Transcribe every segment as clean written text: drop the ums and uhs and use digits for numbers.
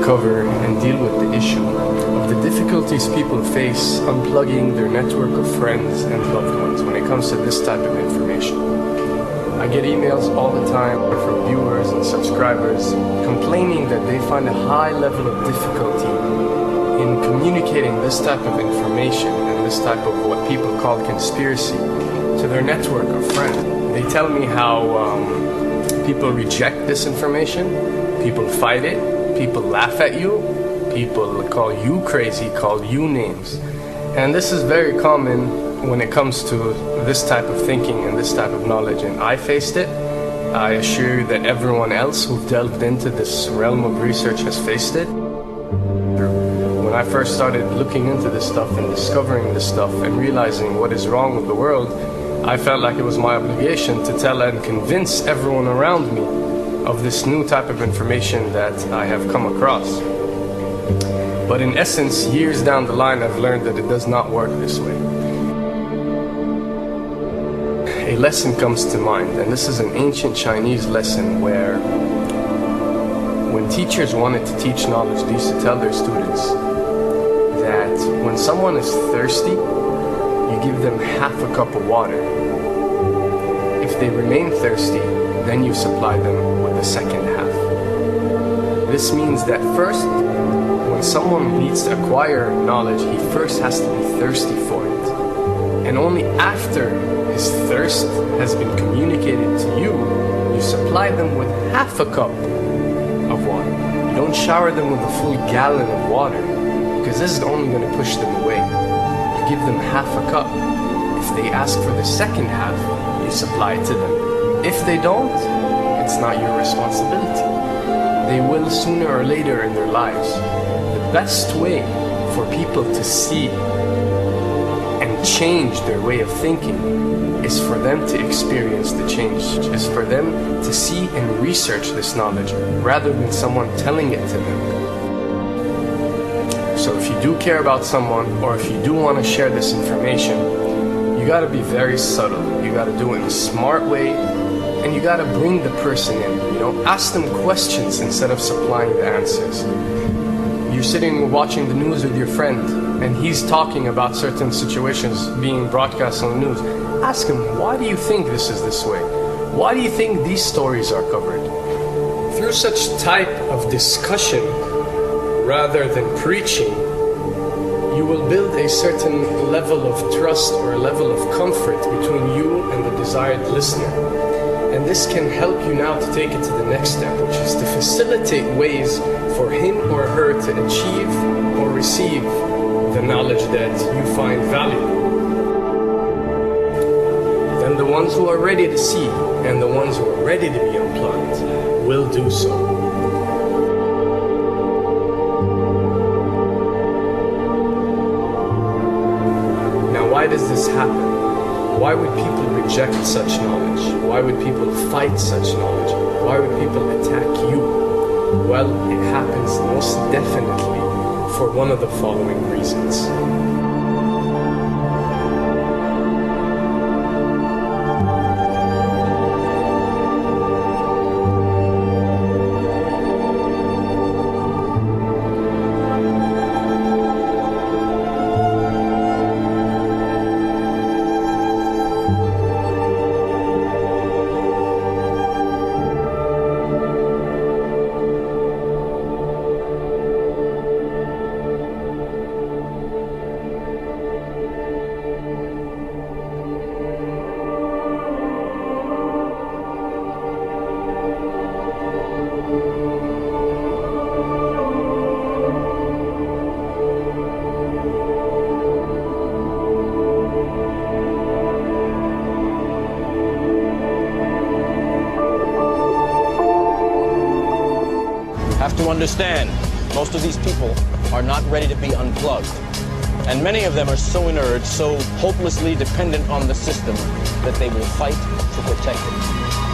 cover and deal with the issue of the difficulties people face unplugging their network of friends and loved ones when it comes to this type of information. I get emails all the time from viewers and subscribers complaining that they find a high level of difficulty in communicating this type of information and this type of what people call conspiracy to their network of friends. They tell me how people reject this information, people fight it, people laugh at you, people call you crazy, call you names. And this is very common when it comes to this type of thinking and this type of knowledge, and I faced it. I assure you that everyone else who delved into this realm of research has faced it. When I first started looking into this stuff and discovering this stuff and realizing what is wrong with the world, I felt like it was my obligation to tell and convince everyone around me of this new type of information that I have come across. But in essence, years down the line, I've learned that it does not work this way. A lesson comes to mind, and this is an ancient Chinese lesson where when teachers wanted to teach knowledge, they used to tell their students that when someone is thirsty, you give them half a cup of water. If they remain thirsty, then you supply them with the second half. This means that first, when someone needs to acquire knowledge, he first has to be thirsty for it. And only after his thirst has been communicated to you, you supply them with half a cup of water. You don't shower them with a full gallon of water, because this is only going to push them away. You give them half a cup. If they ask for the second half, you supply it to them. If they don't, it's not your responsibility. They will sooner or later in their lives. The best way for people to see and change their way of thinking is for them to experience the change, is for them to see and research this knowledge rather than someone telling it to them. So if you do care about someone, or if you do want to share this information, you got to be very subtle. You got to do it in a smart way, and you got to bring the person in. Ask them questions instead of supplying the answers. You're sitting watching the news with your friend, and he's talking about certain situations being broadcast on the news. Ask him, why do you think this is this way? Why do you think these stories are covered? Through such type of discussion, rather than preaching, you will build a certain level of trust or a level of comfort between you and the desired listener. And this can help you now to take it to the next step, which is to facilitate ways for him or her to achieve or receive the knowledge that you find valuable. Then the ones who are ready to see and the ones who are ready to be unplugged will do so. Why does this happen? Why would people reject such knowledge? Why would people fight such knowledge? Why would people attack you? Well, it happens most definitely for one of the following reasons. Have to understand, most of these people are not ready to be unplugged. And many of them are so inert, so hopelessly dependent on the system, that they will fight to protect it.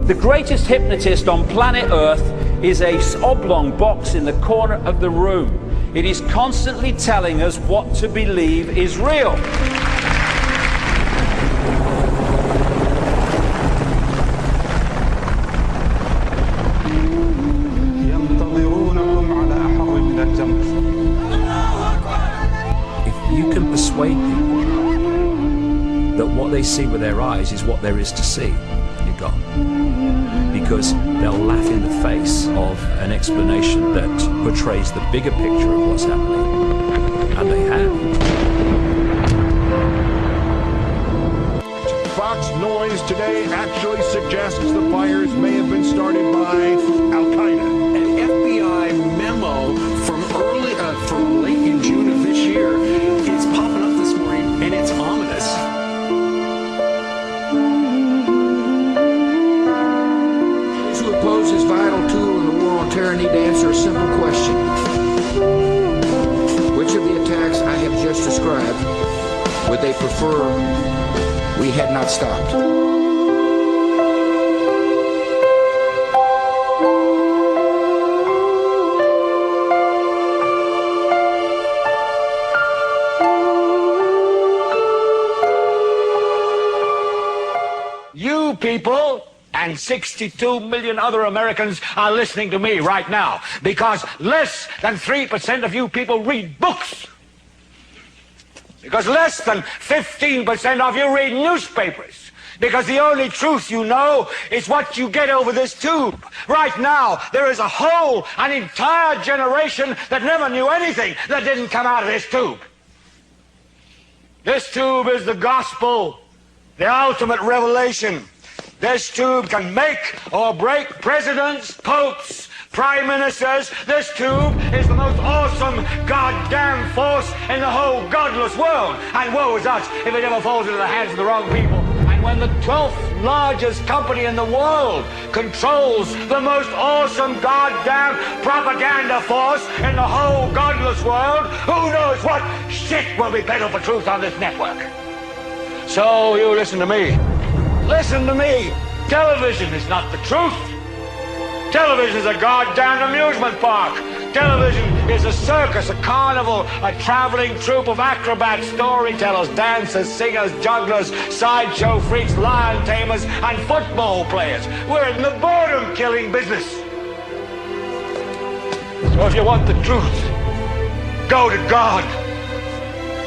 The greatest hypnotist on planet Earth is a oblong box in the corner of the room. It is constantly telling us what to believe is real. If you can persuade people that what they see with their eyes is what there is to see, you're gone. Because they'll laugh in the face of an explanation that portrays the bigger picture of what's happening. And they have. Fox noise today actually suggests the fires may have been started by Al-Qaeda. An FBI memo from late in June of this year is popping up this morning, and it's ominous. Those who oppose this vital tool in the war on terror need to answer a simple question. Which of the attacks I have just described would they prefer we had not stopped? You people and 62 million other Americans are listening to me right now because less than 3% of you people read books. Because less than 15% of you read newspapers. Because the only truth you know is what you get over this tube. Right now, there is an entire generation that never knew anything that didn't come out of this tube. This tube is the gospel, the ultimate revelation. This tube can make or break presidents, popes, prime ministers. This tube is the most awesome goddamn force in the whole godless world. And woe is us if it ever falls into the hands of the wrong people. And when the 12th largest company in the world controls the most awesome goddamn propaganda force in the whole godless world, who knows what shit will be peddled for truth on this network. So you listen to me. Listen to me. Television is not the truth. Television is a goddamn amusement park. Television is a circus, a carnival, a traveling troupe of acrobats, storytellers, dancers, singers, jugglers, sideshow freaks, lion tamers, and football players. We're in the boredom-killing business. So if you want the truth, go to God.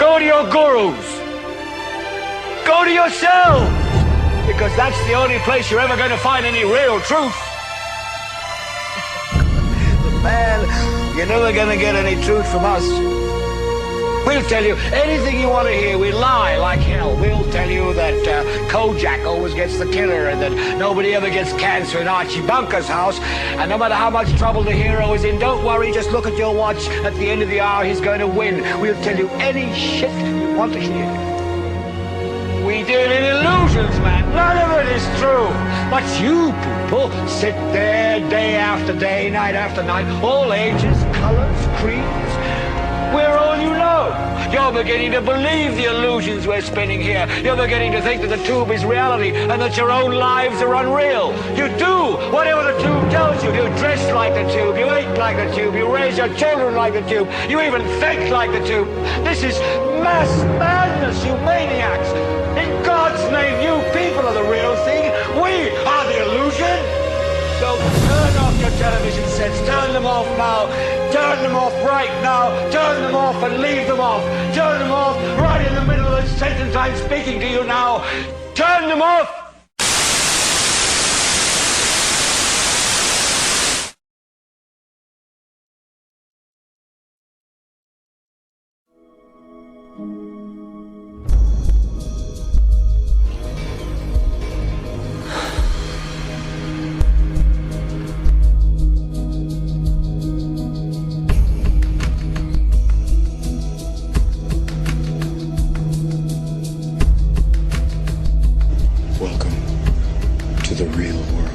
Go to your gurus. Go to yourself. Because that's the only place you're ever going to find any real truth. Man, you're never going to get any truth from us. We'll tell you anything you want to hear. We lie like hell. We'll tell you that Kojak always gets the killer and that nobody ever gets cancer in Archie Bunker's house. And no matter how much trouble the hero is in, don't worry, just look at your watch. At the end of the hour, he's going to win. We'll tell you any shit you want to hear. We deal in illusions, man. None of it is true. But you people sit there day after day, night after night, all ages, colors, creeds. We're all you know. You're beginning to believe the illusions we're spinning here. You're beginning to think that the tube is reality and that your own lives are unreal. You do whatever the tube tells you. You dress like the tube. You eat like the tube. You raise your children like the tube. You even think like the tube. This is mass madness, you maniacs. In God's name, you people are the real thing. We are the illusion. So turn off your television sets. Turn them off now. Turn them off right now. Turn them off and leave them off. Turn them off right in the middle of the sentence I'm speaking to you now. Turn them off. Welcome to the real world.